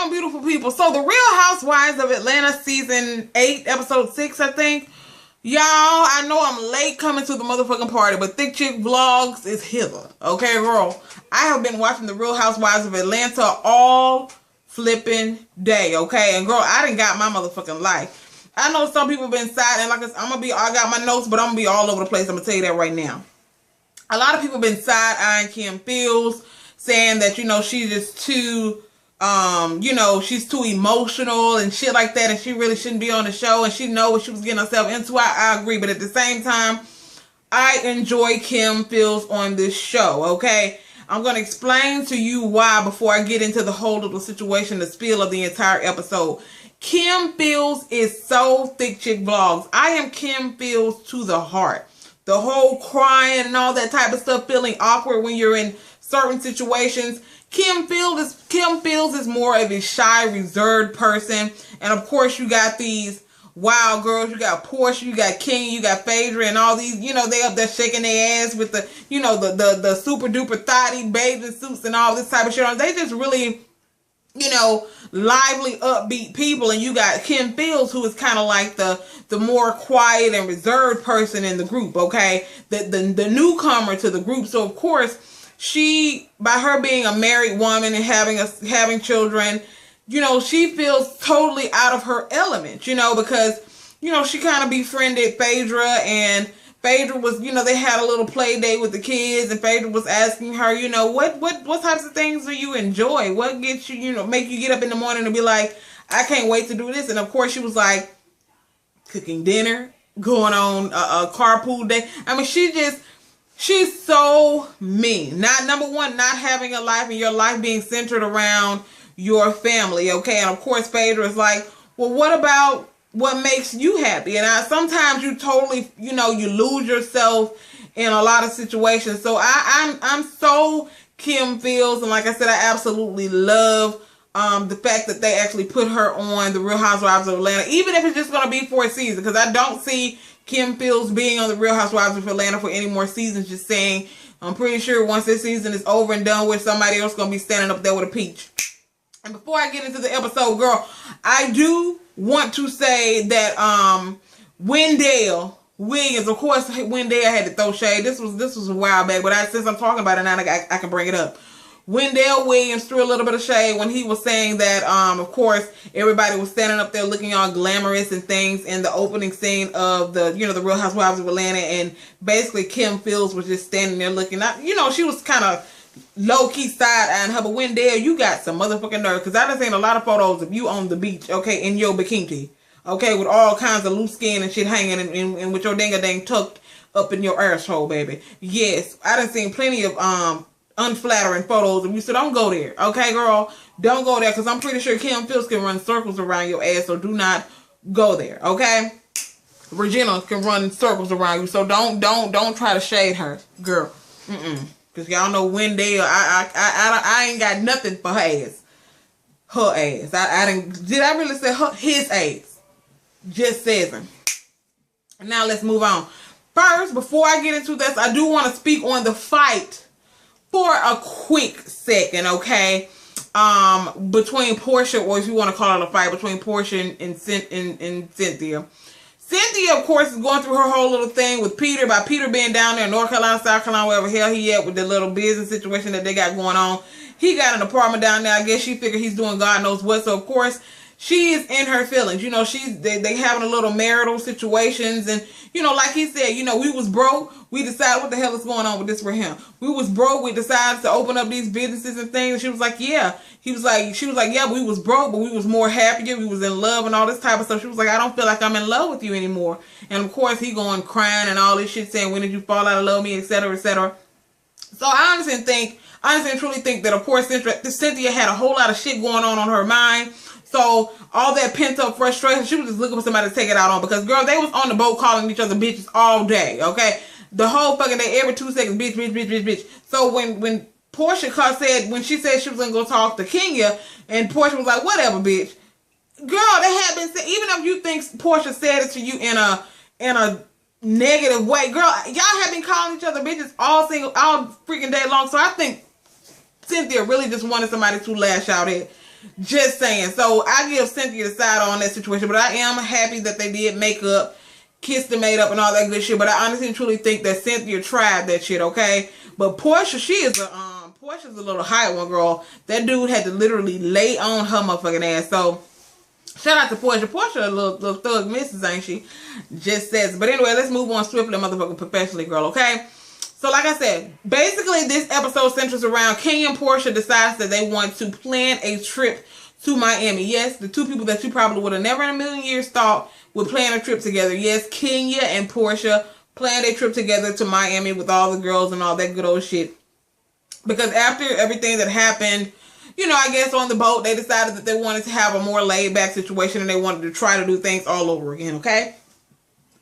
on, beautiful people? So the Real Housewives of Atlanta season 8, episode 6, I think. Y'all, I know I'm late coming to the motherfucking party, but ThickChickVlogs is hither. Okay, girl? I have been watching the Real Housewives of Atlanta all flipping day, okay? And girl, I done got my motherfucking life. I know some people been side, and like I got my notes, but I'm gonna be all over the place. I'm gonna tell you that right now. A lot of people been side-eyeing Kim Fields, saying that, you know, she's just too, you know, she's too emotional and shit like that, and she really shouldn't be on the show, and she know what she was getting herself into. I agree, but at the same time, I enjoy Kim Fields on this show, okay? I'm going to explain to you why before I get into the whole little situation, the spiel of the entire episode. Kim Fields is so ThickChickVlogs. I am Kim Fields to the heart. The whole crying and all that type of stuff, feeling awkward when you're in certain situations. Kim Fields is more of a shy, reserved person. And of course, you got these wild girls. You got Portia, you got King, you got Phaedra, and all these, you know, they up there shaking their ass with the, you know, the super duper thotty bathing suits and all this type of shit on. They just really, you know, lively, upbeat people. And you got Kim Fields, who is kind of like the more quiet and reserved person in the group, okay? The newcomer to the group. So of course, she, by her being a married woman and having children, you know, she feels totally out of her element, you know, because, you know, she kind of befriended Phaedra, and Phaedra was, you know, they had a little play date with the kids, and Phaedra was asking her, you know, what types of things do you enjoy? What gets you, you know, make you get up in the morning and be like, I can't wait to do this? And of course she was like, cooking dinner, going on a carpool day. I mean, she's so mean. Number one, not having a life, and your life being centered around your family, okay? And of course, Phaedra is like, well, what about what makes you happy? And sometimes you totally, you know, you lose yourself in a lot of situations. So I'm so Kim Fields, and like I said, I absolutely love the fact that they actually put her on the Real Housewives of Atlanta, even if it's just going to be for a season, because I don't see Kim Fields being on the Real Housewives of Atlanta for any more seasons. Just saying, I'm pretty sure once this season is over and done with, somebody else going to be standing up there with a peach. And before I get into the episode, girl, I do want to say that Wendell Williams, of course, Wendell had to throw shade. This was a while back, but since I'm talking about it now, I can bring it up. Wendell Williams threw a little bit of shade when he was saying that, of course, everybody was standing up there looking all glamorous and things in the opening scene of the, you know, the Real Housewives of Atlanta, and basically Kim Fields was just standing there looking out. You know, she was kind of low-key side-eyeing her, but Wendell, you got some motherfucking nerve, because I done seen a lot of photos of you on the beach, okay, in your bikini, okay, with all kinds of loose skin and shit hanging, and with your dang tucked up in your asshole, baby. Yes, I done seen plenty of unflattering photos of you, so don't go there, okay, girl? Don't go there, because I'm pretty sure Kim Fields can run circles around your ass, so do not go there, okay? Regina can run circles around you, so don't try to shade her, girl. Because y'all know Wendell, I ain't got nothing for her ass. Her ass. Did I really say his ass? Just says him. Now let's move on. First, before I get into this, I do want to speak on the fight for a quick second, okay? Between Portia, or if you want to call it a fight, between Portia and Cynthia. Cynthia, of course, is going through her whole little thing with Peter, by Peter being down there in North Carolina, South Carolina, wherever hell he at, with the little business situation that they got going on. He got an apartment down there. I guess she figured he's doing God knows what. So, of course, she is in her feelings. You know, they having a little marital situations. And, you know, like he said, you know, we was broke. We decided what the hell is going on with this for him. We was broke. We decided to open up these businesses and things. And she was like, yeah. She was like, yeah, we was broke, but we was more happier. We was in love and all this type of stuff. She was like, I don't feel like I'm in love with you anymore. And of course, he going crying and all this shit, saying, when did you fall out of love with me, etc., etc. So I honestly and truly think that, of course, Cynthia had a whole lot of shit going on her mind. So all that pent up frustration, she was just looking for somebody to take it out on, because girl, they was on the boat calling each other bitches all day, okay? The whole fucking day, every 2 seconds, bitch. So when Portia said, when she said she was gonna go talk to Kenya, and Portia was like, whatever, bitch. Girl, they had been saying, even if you think Portia said it to you in a negative way, girl, y'all have been calling each other bitches all freaking day long. So I think Cynthia really just wanted somebody to lash out at. Just saying. So I give Cynthia the side on that situation, but I am happy that they did make up, kissed and made up and all that good shit. But I honestly and truly think that Cynthia tried that shit, okay? But Portia, Portia's a little high one, girl. That dude had to literally lay on her motherfucking ass. So shout out to Portia. Portia a little thug missus, ain't she? Just says. But anyway, let's move on swiftly, motherfucking professionally, girl, okay? So like I said, basically this episode centers around Kenya and Portia decides that they want to plan a trip to Miami. Yes, the two people that you probably would have never in a million years thought would plan a trip together. Yes, Kenya and Portia planned a trip together to Miami with all the girls and all that good old shit. Because after everything that happened, you know, I guess on the boat, they decided that they wanted to have a more laid back situation and they wanted to try to do things all over again, okay?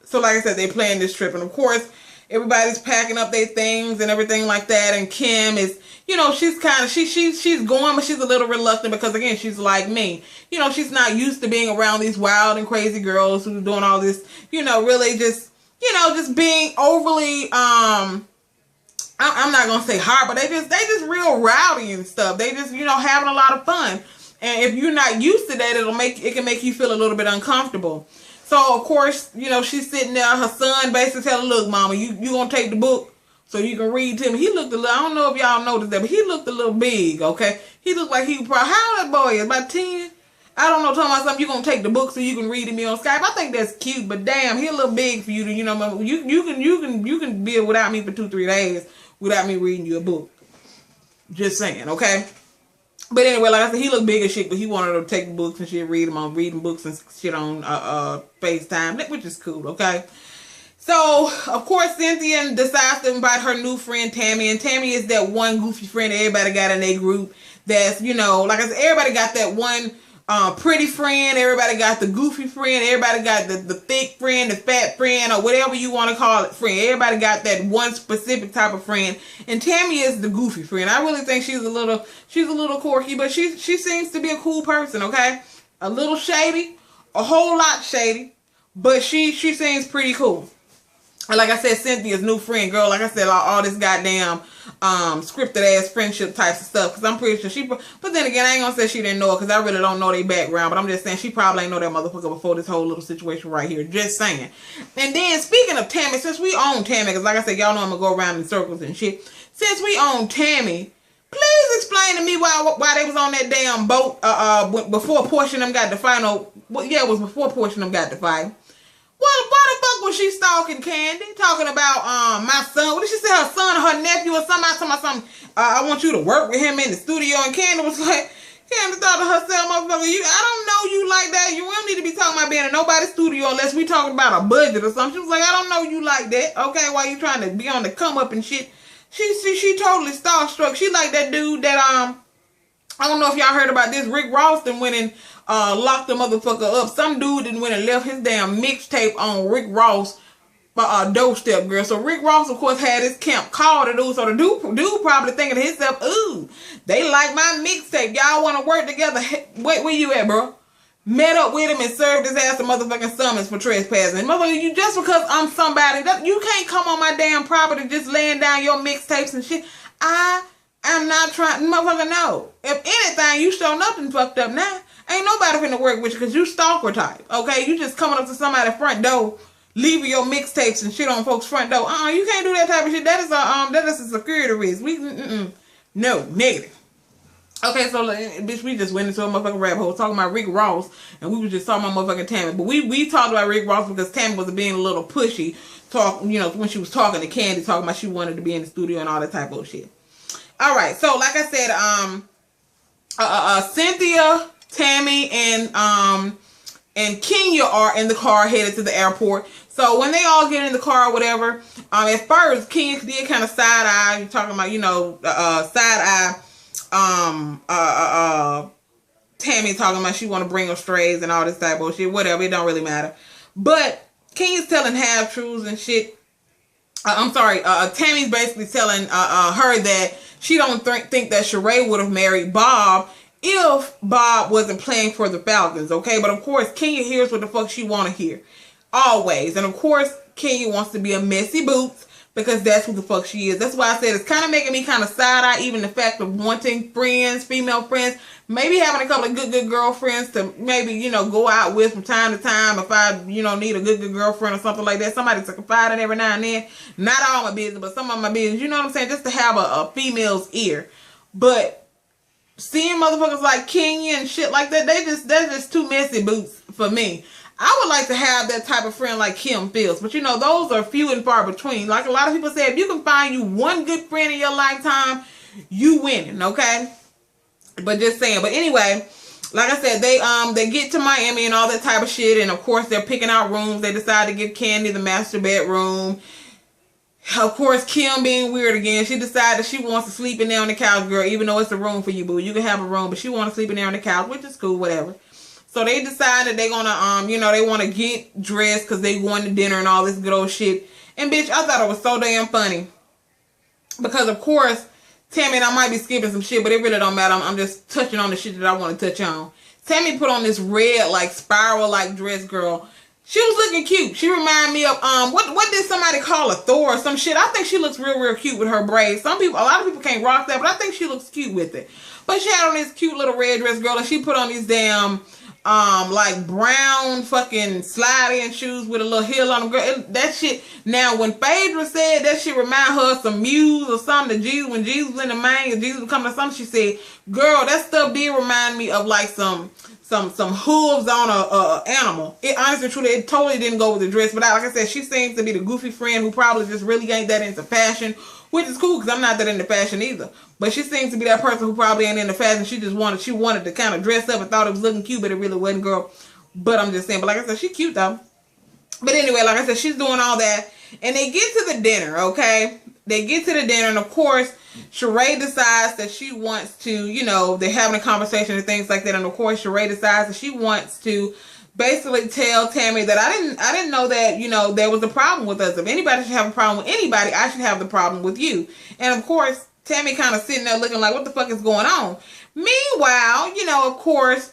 So like I said, they planned this trip, and of course, everybody's packing up their things and everything like that. And Kim is, you know, she's kind of, she's going, but she's a little reluctant because, again, she's like me. You know, she's not used to being around these wild and crazy girls who are doing all this, you know, really just, you know, just being overly, I'm not going to say hard, but they just real rowdy and stuff. They just, you know, having a lot of fun. And if you're not used to that, it can make you feel a little bit uncomfortable. So, of course, you know, she's sitting there. Her son basically telling her, look, mama, you going to take the book so you can read to him. He looked a little, I don't know if y'all noticed that, but he looked a little big, okay? He looked like he was probably, how old that boy is? About 10? I don't know, talking about something, you going to take the book so you can read to me on Skype. I think that's cute, but damn, he a little big for you to, you know, you can be without me for 2-3 days without me reading you a book. Just saying, okay? But anyway, like I said, he looked big as shit, but he wanted to take books and shit, reading books and shit on FaceTime, which is cool, okay? So, of course, Cynthia decides to invite her new friend, Tammy, and Tammy is that one goofy friend everybody got in their group that's, you know, like I said, everybody got that one pretty friend, everybody got the goofy friend, everybody got the thick friend, the fat friend, or whatever you want to call it, friend. Everybody got that one specific type of friend, and Tammy is the goofy friend. I really think she's a little quirky, but she seems to be a cool person, okay? A little shady, a whole lot shady, but she seems pretty cool. And like I said, Cynthia's new friend, girl, like I said, all this goddamn scripted ass friendship types of stuff, because I'm pretty sure but then again, I ain't gonna say she didn't know it, because I really don't know their background, but I'm just saying she probably ain't know that motherfucker before this whole little situation right here, just saying. And then, speaking of Tammy, since we own Tammy, because like I said, y'all know I'm gonna go around in circles and shit, since we own Tammy, please explain to me why they was on that damn boat before Portia and them got the final, it was before Portia and them got the fight. Why the fuck was she stalking Candy? Talking about my son. What did she say? Her son or her nephew or something? I want you to work with him in the studio. And Candy was like, Candy thought to herself, motherfucker, I don't know you like that. You don't need to be talking about being in nobody's studio unless we talking about a budget or something. She was like, I don't know you like that. Okay, why you trying to be on the come up and shit? She totally starstruck. She like that dude that I don't know if y'all heard about this. Rick Ross done went and locked the motherfucker up. Some dude done went and left his damn mixtape on Rick Ross doorstep, girl. So Rick Ross, of course, had his camp called the dude. So the dude probably thinking to himself, ooh, they like my mixtape. Y'all want to work together? Where you at, bro? Met up with him and served his ass a motherfucking summons for trespassing. Motherfucker, you just because I'm somebody, you can't come on my damn property just laying down your mixtapes and shit. I'm not trying, motherfucker, no. If anything, you showing up and fucked up now. Ain't nobody finna work with you because you stalker type, okay? You just coming up to somebody's front door, leaving your mixtapes and shit on folks' front door. You can't do that type of shit. That is a security risk. No, negative. Okay, so, bitch, we just went into a motherfucking rabbit hole talking about Rick Ross, and we was just talking about motherfucking Tammy. But we talked about Rick Ross because Tammy was being a little pushy, when she was talking to Candy, talking about she wanted to be in the studio and all that type of shit. All right, so like I said, Cynthia, Tammy, and Kenya are in the car headed to the airport. So when they all get in the car or whatever, at first Kenya did kind of side eye. You're talking about, side eye. Tammy talking about she want to bring her strays and all this type of shit. Whatever, it don't really matter. But Kenya's telling half truths and shit. Tammy's basically telling her that she don't think that Sheree would have married Bob if Bob wasn't playing for the Falcons, okay? But of course, Kenya hears what the fuck she want to hear. Always. And of course, Kenya wants to be a messy boots because that's who the fuck she is. That's why I said it's kind of making me kind of side-eye, even the fact of wanting friends, female friends, maybe having a couple of good girlfriends to maybe, you know, go out with from time to time if I, you know, need a good girlfriend or something like that. Somebody to confide in every now and then. Not all my business, but some of my business. You know what I'm saying? Just to have a female's ear. But seeing motherfuckers like Kenya and shit like that, that's just too messy boots for me. I would like to have that type of friend like Kim feels. But, you know, those are few and far between. Like a lot of people say, if you can find you one good friend in your lifetime, you winning, okay? But just saying. But anyway, like I said, they get to Miami and all that type of shit. And, of course, they're picking out rooms. They decide to give Candy the master bedroom. Of course, Kim being weird again. She decided she wants to sleep in there on the couch, girl, even though it's a room for you, boo. You can have a room, but she wants to sleep in there on the couch, which is cool, whatever. So they decided they're gonna, you know, they want to get dressed because they going to dinner and all this good old shit. And bitch, I thought it was so damn funny. Because of course, Tammy, and I might be skipping some shit, but it really don't matter. I'm just touching on the shit that I want to touch on. Tammy put on this red, like, spiral-like dress, girl. She was looking cute. She reminded me of, what did somebody call a Thor or some shit? I think she looks real cute with her braids. A lot of people can't rock that, but I think she looks cute with it. But she had on this cute little red dress, girl, and she put on these damn, like brown fucking slide-in shoes with a little heel on them, girl. That shit. Now, when Phaedra said that shit remind her of some Muse or something, that Jesus, when Jesus was in the main, and Jesus was coming to something, she said, girl, that stuff did remind me of like some hooves on a animal. It honestly, truly, it totally didn't go with the dress. But like I said, she seems to be the goofy friend who probably just really ain't that into fashion, which is cool because I'm not that into fashion either. But she seems to be that person who probably ain't into fashion. She wanted to kind of dress up and thought it was looking cute, but it really wasn't, girl. But I'm just saying. But like I said, she's cute though. But anyway, like I said, she's doing all that. And they get to the dinner, okay? They get to the dinner, and of course, Sheree decides that she wants to, you know, they're having a conversation and things like that. And of course, Sheree decides that she wants to basically tell Tammy that I didn't know that, you know, there was a problem with us. If anybody should have a problem with anybody, I should have the problem with you. And of course, Tammy kind of sitting there looking like, what the fuck is going on? Meanwhile, you know, of course,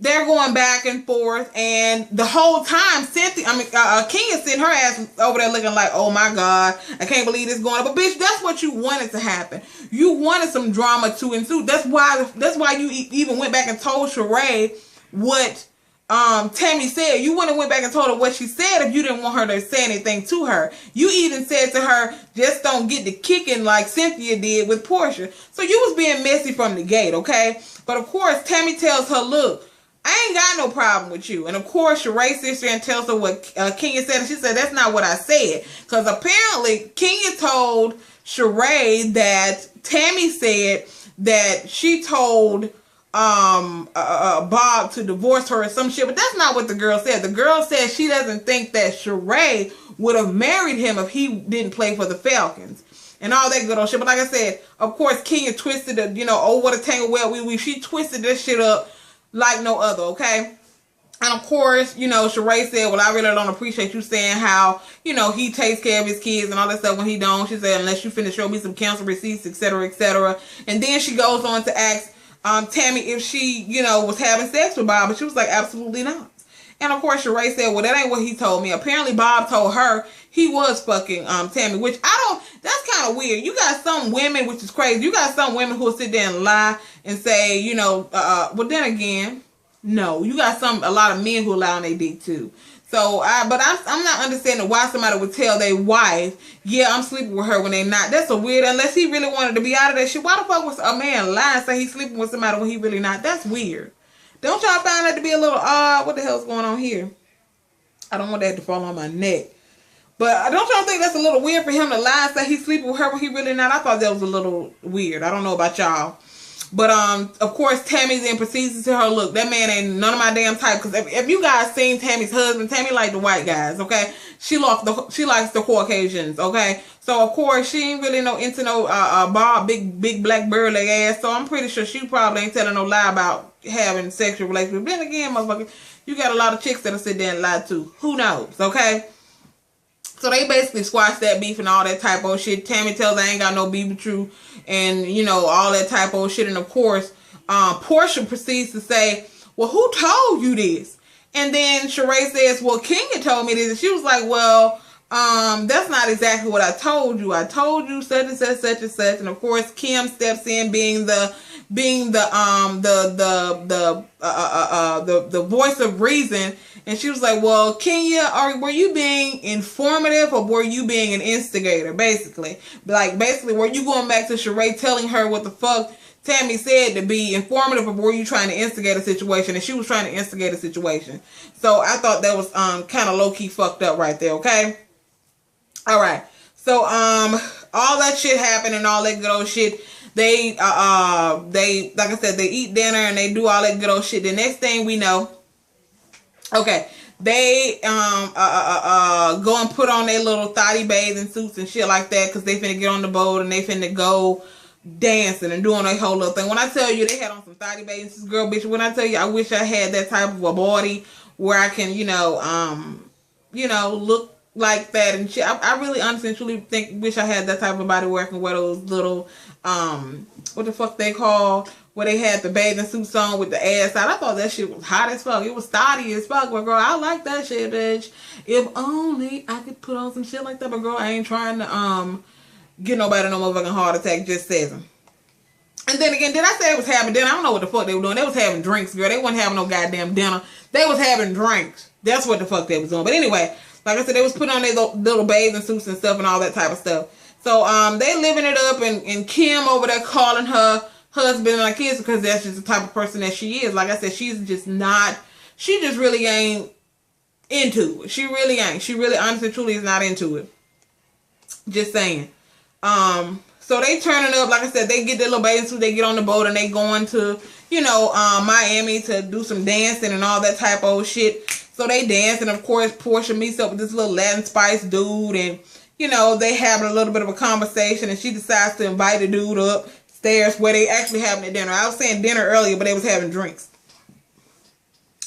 they're going back and forth, and the whole time, King is sitting her ass over there looking like, oh my God, I can't believe this going on. But bitch, that's what you wanted to happen. You wanted some drama to ensue. That's why you even went back and told Sheree what Tammy said. You wouldn't have went back and told her what she said if you didn't want her to say anything to her. You even said to her, just don't get the kicking like Cynthia did with Portia. So you was being messy from the gate, okay? But of course, Tammy tells her, look, I ain't got no problem with you. And of course, Sheree sits there and tells her what Kenya said. And she said, that's not what I said. Because apparently, Kenya told Sheree that Tammy said that she told Bob to divorce her or some shit. But that's not what the girl said. The girl said she doesn't think that Sheree would have married him if he didn't play for the Falcons. And all that good old shit. But like I said, of course, Kenya twisted it, you know, oh, what a tangle well we. She twisted this shit up like no other, okay? And of course, you know, Sheree said, well, I really don't appreciate you saying how, you know, he takes care of his kids and all that stuff when he don't. She said, unless you finna show me some council receipts, etc., etc. And then she goes on to ask Tammy if she, you know, was having sex with Bob, but she was like, absolutely not. And of course, Sheree said, well, that ain't what he told me. Apparently, Bob told her he was fucking Tammy, which that's kind of weird. You got some women, which is crazy. You got some women who will sit there and lie and say, you know, well, then again, no. You got a lot of men who lie on their dick too. So, but I'm not understanding why somebody would tell their wife, yeah, I'm sleeping with her when they not. That's a weird, unless he really wanted to be out of that shit. Why the fuck was a man lying and say he's sleeping with somebody when he really not? That's weird. Don't y'all find that to be a little odd? What the hell's going on here? I don't want that to fall on my neck. But don't y'all think that's a little weird for him to lie and say he's sleeping with her when he really not? I thought that was a little weird. I don't know about y'all. But, of course, Tammy then proceeds to tell her, look, that man ain't none of my damn type. Because if you guys seen Tammy's husband, Tammy like the white guys, okay? She likes the Caucasians, okay? So, of course, she ain't really into no Bob, big black bird leg ass. So, I'm pretty sure she probably ain't telling no lie about having sexual relations. But then again, motherfucker, you got a lot of chicks that'll sit there and lie too. Who knows, okay? So they basically squash that beef and all that type of shit. Tammy tells her I ain't got no beef with you. And, you know, all that type of shit. And, of course, Portia proceeds to say, well, who told you this? And then Sheree says, well, Kenya told me this. And she was like, well, that's not exactly what I told you. I told you such and such, such and such, and of course Kim steps in, being the voice of reason, and she was like, "Well, Kenya, were you being informative or were you being an instigator?" Basically, were you going back to Sheree telling her what the fuck Tammy said to be informative, or were you trying to instigate a situation? And she was trying to instigate a situation. So I thought that was kind of low key fucked up right there. Okay. All right, so all that shit happened and all that good old shit. They like I said, they eat dinner and they do all that good old shit. The next thing we know, okay, they go and put on their little thotty bathing suits and shit like that because they finna get on the boat and they finna go dancing and doing a whole little thing. When I tell you they had on some thotty bathing suits, girl, bitch, when I tell you I wish I had that type of a body where I can, look like that and shit. I really honestly truly wish I had that type of body where I can wear those little what the fuck they call, where they had the bathing suits on with the ass out. I thought that shit was hot as fuck. It was thotty as fuck, but girl, I like that shit, bitch. If only I could put on some shit like that, but girl, I ain't trying to get nobody no motherfucking heart attack, just says them. And then again, did I say it was having dinner? I don't know what the fuck they were doing. They was having drinks, girl. They wasn't having no goddamn dinner. They was having drinks. That's what the fuck they was doing. But anyway, like I said, they was putting on their little bathing suits and stuff and all that type of stuff. So they living it up, and Kim over there calling her husband and like kids because that's just the type of person that she is. Like I said, she just really ain't into it. She really ain't. She really honestly truly is not into it. Just saying. So they turning up, like I said, they get their little bathing suit, they get on the boat and they going to, Miami to do some dancing and all that type of shit. So they dance, and of course Portia meets up with this little Latin Spice dude, and they having a little bit of a conversation, and she decides to invite the dude upstairs where they actually having their dinner. I was saying dinner earlier, but they was having drinks.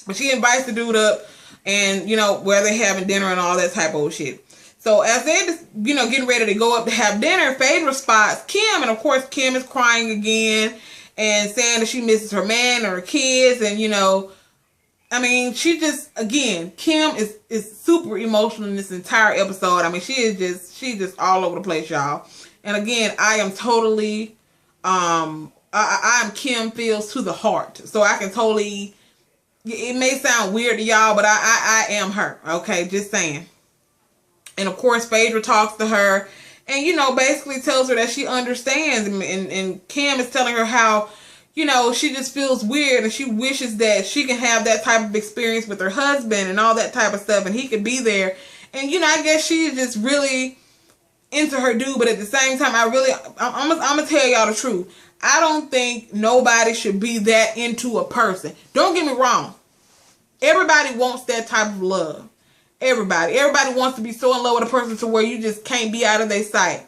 But she invites the dude up, and where they having dinner and all that type of shit. So as they're just, getting ready to go up to have dinner, Phaedra spots Kim, and of course Kim is crying again and saying that she misses her man or her kids, and she just, again, Kim is super emotional in this entire episode. I mean, she's just all over the place, y'all. And again, I am totally, I am Kim feels to the heart. So I can totally, it may sound weird to y'all, but I am her. Okay, just saying. And of course, Phaedra talks to her and, basically tells her that she understands. And Kim is telling her how, she just feels weird and she wishes that she can have that type of experience with her husband and all that type of stuff, and he could be there. And, I guess she's just really into her dude, but at the same time, I'm going to tell y'all the truth. I don't think nobody should be that into a person. Don't get me wrong. Everybody wants that type of love. Everybody wants to be so in love with a person to where you just can't be out of their sight.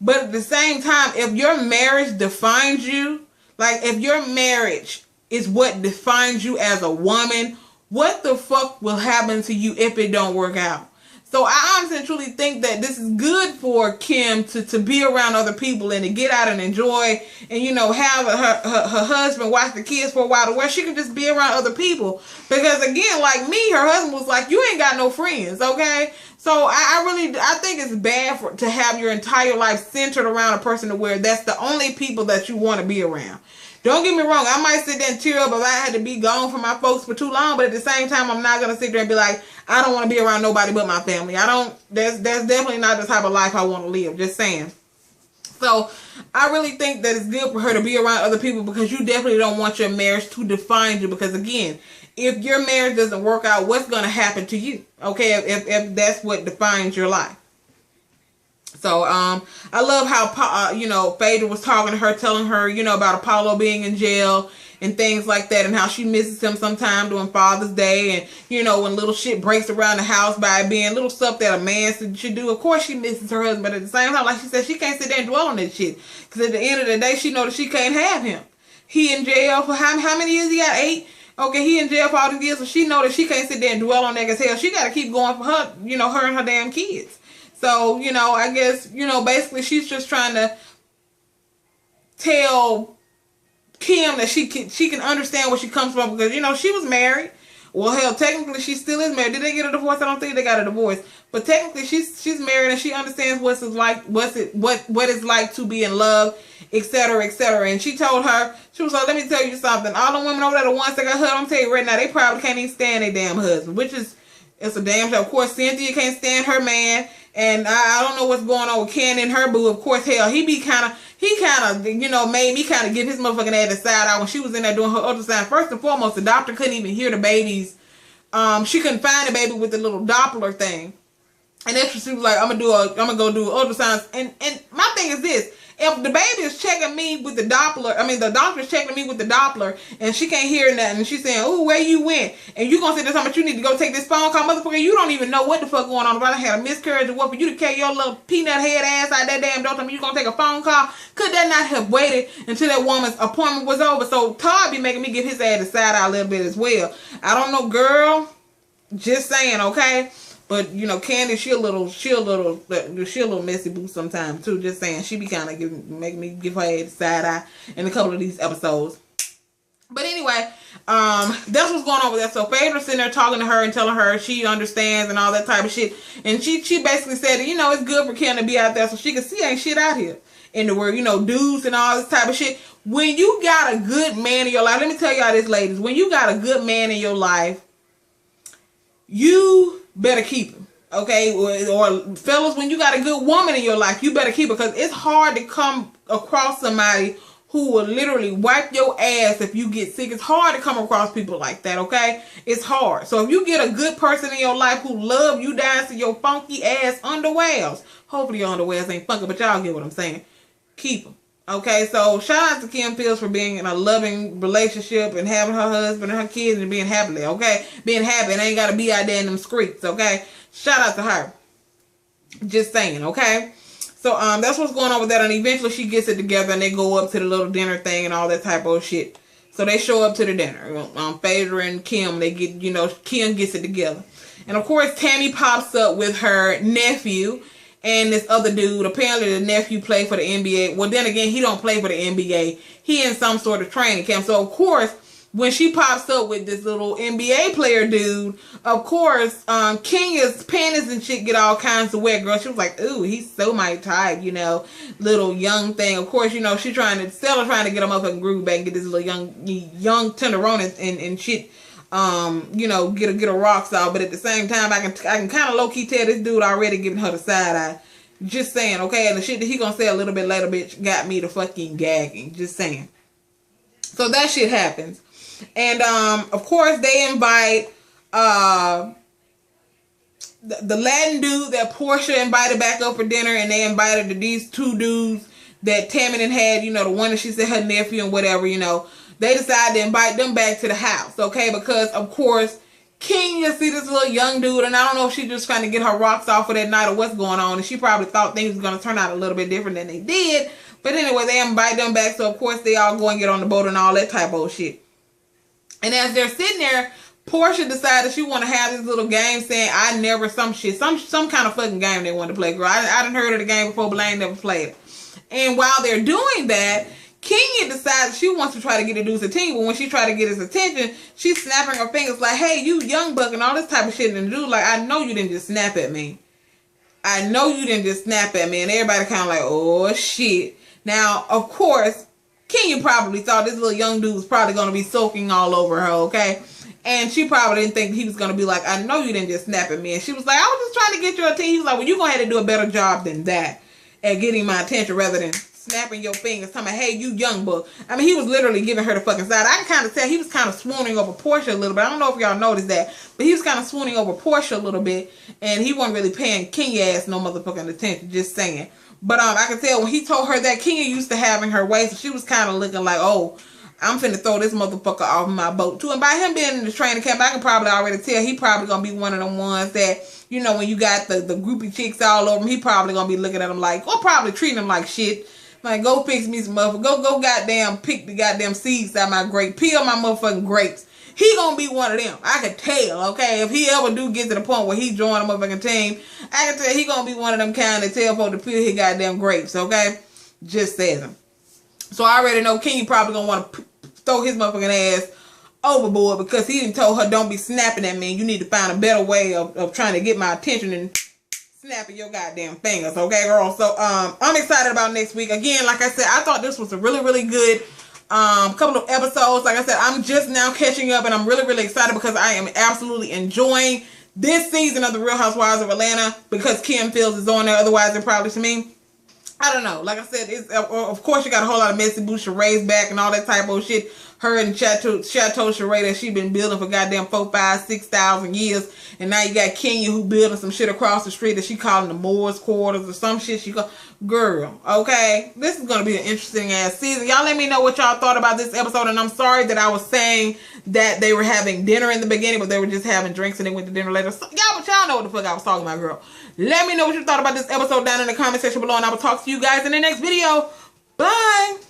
But at the same time, if your marriage defines you, like if your marriage is what defines you as a woman, what the fuck will happen to you if it don't work out? So I honestly and truly think that this is good for Kim to be around other people and to get out and enjoy and, have her husband watch the kids for a while to where she can just be around other people. Because again, like me, her husband was like, you ain't got no friends, okay? So I think it's bad to have your entire life centered around a person to where that's the only people that you want to be around. Don't get me wrong, I might sit there and tear up if I had to be gone from my folks for too long, but at the same time, I'm not going to sit there and be like, I don't want to be around nobody but my family. That's definitely not the type of life I want to live, just saying. So, I really think that it's good for her to be around other people because you definitely don't want your marriage to define you, because again, if your marriage doesn't work out, what's going to happen to you? Okay, if that's what defines your life. So, I love how, Phaedra was talking to her, telling her, about Apollo being in jail and things like that, and how she misses him sometime during Father's Day, and, when little shit breaks around the house by being little stuff that a man should do. Of course she misses her husband, but at the same time, like she said, she can't sit there and dwell on that shit, because at the end of the day, she know that she can't have him. He in jail for how many years? He got 8? Okay, he in jail for all these years, so she know that she can't sit there and dwell on that, because hell, she got to keep going for her, her and her damn kids. So, I guess, basically she's just trying to tell Kim that she can understand where she comes from, because, she was married. Well, hell, technically she still is married. Did they get a divorce? I don't think they got a divorce. But technically she's married and she understands what it's like to be in love, etc., etc. And she told her, she was like, let me tell you something. All the women over there, the ones that got husbands, I'm telling you right now, they probably can't even stand their damn husband, which is, it's a damn show. Of course, Cynthia can't stand her man. And I don't know what's going on with Ken and her boo. Of course, hell, he kind of, you know, made me kind of give his motherfucking ass a side out when she was in there doing her ultrasound. First and foremost, the doctor couldn't even hear the babies. She couldn't find the baby with the little Doppler thing. And then she was like, I'm gonna go do ultrasounds. And my thing is this. If the baby is checking me with the Doppler, I mean, the doctor's checking me with the Doppler, and she can't hear nothing, and she's saying, oh, where you went? And you gonna say this, how much you need to go take this phone call, motherfucker, you don't even know what the fuck going on. If I had a miscarriage or what, for you to carry your little peanut head ass out that damn door, tell me you gonna take a phone call? Could that not have waited until that woman's appointment was over? So Todd be making me give his ass a side out a little bit as well. I don't know, girl. Just saying, okay? But, you know, Candy, she a little messy boo sometimes, too. Just saying. She be kind of making me give her a side eye in a couple of these episodes. But anyway, that's what's going on with that. So Phaedra's sitting there talking to her and telling her she understands and all that type of shit. And she basically said, you know, it's good for Ken to be out there so she can see ain't shit out here in the world. You know, dudes and all this type of shit. When you got a good man in your life, let me tell y'all this, ladies. When you got a good man in your life, you better keep him, okay? Or fellas, when you got a good woman in your life, you better keep her, because it's hard to come across somebody who will literally wipe your ass if you get sick. It's hard to come across people like that, okay? It's hard. So if you get a good person in your life who love you down to your funky ass underwears, hopefully your underwears ain't funky, but y'all get what I'm saying. Keep them. Okay, so shout out to Kim Fields for being in a loving relationship and having her husband and her kids and being happily, okay? Being happy and ain't got to be out there in them streets, okay? Shout out to her. Just saying, okay? So, that's what's going on with that. And eventually she gets it together and they go up to the little dinner thing and all that type of shit. So they show up to the dinner. Phaedra and Kim, they get, you know, Kim gets it together. And of course, Tammy pops up with her nephew and this other dude. Apparently the nephew played for the NBA. Well, then again, he don't play for the NBA. He in some sort of training camp. So, of course, when she pops up with this little NBA player dude, of course, Kenya's panties and shit get all kinds of wet, girl. She was like, ooh, he's so my type, you know, little young thing. Of course, you know, Stella's trying to get him up and groove back and get this little young tenderoni and shit, you know, get a rock star. But at the same time, I can kind of low-key tell this dude already giving her the side eye. Just saying, okay? And the shit that he gonna say a little bit later, bitch, got me the fucking gagging. Just saying. So that shit happens. And, of course, they invite, the Latin dude that Portia invited back up for dinner, and they invited these two dudes that Tammy had, you know, the one that she said her nephew and whatever, you know. They decided to invite them back to the house, okay? Because, of course, Kenya see this little young dude, and I don't know if she's just trying to get her rocks off for that night or what's going on, and she probably thought things were going to turn out a little bit different than they did. But anyway, they invite them back, so of course they all go and get on the boat and all that type of shit. And as they're sitting there, Portia decided she want to have this little game saying, I never, some kind of fucking game they want to play, girl. I didn't heard of the game before, but I ain't never played it. And while they're doing that, Kenya decides she wants to try to get the dude's attention, but when she tried to get his attention, she's snapping her fingers like, hey, you young buck, and all this type of shit. And the dude like, I know you didn't just snap at me. I know you didn't just snap at me. And everybody kind of like, oh, shit. Now, of course, Kenya probably thought this little young dude was probably going to be soaking all over her, okay? And she probably didn't think he was going to be like, I know you didn't just snap at me. And she was like, I was just trying to get your attention. He was like, well, you're going to have to do a better job than that at getting my attention rather than snapping your fingers, telling me, hey, you young buck. I mean, he was literally giving her the fucking side. I can kind of tell he was kind of swooning over Portia a little bit. I don't know if y'all noticed that, but he was kind of swooning over Portia a little bit, and he wasn't really paying Kenya ass no motherfucking attention, just saying. But I could tell when he told her that, Kenya used to having her way, so she was kind of looking like, oh, I'm finna throw this motherfucker off my boat too. And by him being in the training camp, I can probably already tell he probably gonna be one of them ones that, you know, when you got the groupie chicks all over him, he probably gonna be looking at him like, or probably treating him like shit. Like, go fix me some motherfucker. Go goddamn pick the goddamn seeds out my grape. Peel my motherfucking grapes. He gonna be one of them. I can tell, okay? If he ever do get to the point where he join a motherfucking team, I can tell he gonna be one of them kind that tell folks to peel his goddamn grapes, okay? Just says him. So I already know King probably gonna want to throw his motherfucking ass overboard because he done told her don't be snapping at me. You need to find a better way of trying to get my attention and snapping your goddamn fingers, okay, girl? So I'm excited about next week. Again, like I said, I thought this was a really, really good couple of episodes. Like I said, I'm just now catching up, and I'm really, really excited because I am absolutely enjoying this season of The Real Housewives of Atlanta because Kim Fields is on there. Otherwise, it probably to me. I don't know. Like I said, it's, of course, you got a whole lot of messy boo charades back and all that type of shit. Her and Chateau Charade that she been building for goddamn 4, 5, 6,000 years. And now you got Kenya who building some shit across the street that she calling the Moore's Quarters or some shit. She go, girl, okay? This is going to be an interesting ass season. Y'all let me know what y'all thought about this episode. And I'm sorry that I was saying that they were having dinner in the beginning, but they were just having drinks and they went to dinner later. So, y'all know what the fuck I was talking about, girl. Let me know what you thought about this episode down in the comment section below, and I will talk to you guys in the next video. Bye!